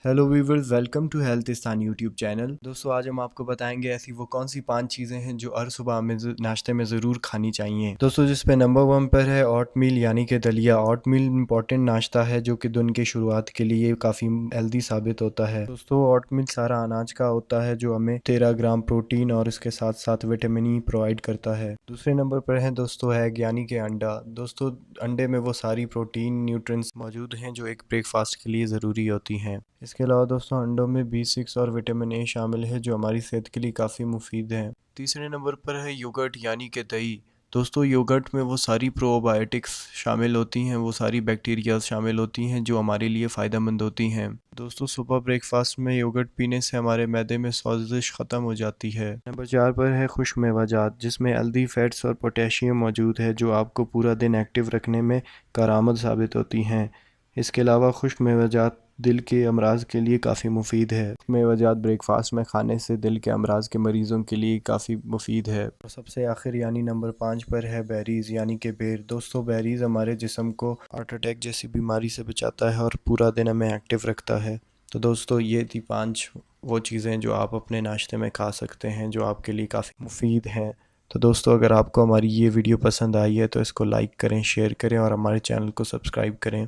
Hello viewers, welcome to Healthistan YouTube channel. दोस्तों, आज हम आपको बताएंगे ऐसी वो कौन सी 5 चीज़ें हैं जो हर सुबह हमें नाश्ते में ज़रूर खानी चाहिए। दोस्तों, जिस पे नंबर 1 पर है ओट मील यानी कि दलिया। ओट मील इम्पॉर्टेंट नाश्ता है जो कि दिन की शुरुआत के लिए काफ़ी हेल्दी साबित होता है। दोस्तों, ओट मील सारा अनाज का होता है जो हमें 13 ग्राम प्रोटीन और इसके साथ साथ विटामिन ई प्रोवाइड करता है। दूसरे नंबर पर है दोस्तों एग यानी कि अंडा। दोस्तों, अंडे में वो सारी प्रोटीन न्यूट्रिएंट्स मौजूद हैं जो एक ब्रेकफास्ट के लिए ज़रूरी होती हैं। इसके अलावा दोस्तों, अंडों में B6 और विटामिन ए शामिल है जो हमारी सेहत के लिए काफ़ी मुफीद है। तीसरे नंबर पर है योगर्ट यानी कि दही। दोस्तों, योगर्ट में वो सारी प्रोबायोटिक्स शामिल होती हैं, वो सारी बैक्टीरियाज शामिल होती हैं जो हमारे लिए फ़ायदेमंद होती हैं। दोस्तों, सुबह ब्रेकफास्ट में योगर्ट पीने से हमारे मैदे में सोजिश ख़त्म हो जाती है। नंबर 4 पर है खुश्क मेवाजात, जिसमें हेल्दी फैट्स और पोटेशियम मौजूद है जो आपको पूरा दिन एक्टिव रखने में कारआमद साबित होती हैं। इसके अलावा खुश्क मेवाजात दिल के अमराज के लिए काफ़ी मुफीद है। मेवाजात ब्रेकफास्ट में खाने से दिल के अमराज के मरीज़ों के लिए काफ़ी मुफीद है। और सबसे आखिर यानी नंबर 5 पर है बेरीज़ यानी कि बेर। दोस्तों, बेरीज़ हमारे जिस्म को हार्ट अटैक जैसी बीमारी से बचाता है और पूरा दिन हमें एक्टिव रखता है। तो दोस्तों, ये थी 5 वो चीज़ें जो आप अपने नाश्ते में खा सकते हैं जो आपके लिए काफ़ी मुफीद हैं। तो दोस्तों, अगर आपको हमारी ये वीडियो पसंद आई है तो इसको लाइक करें, शेयर करें और हमारे चैनल को सब्सक्राइब करें।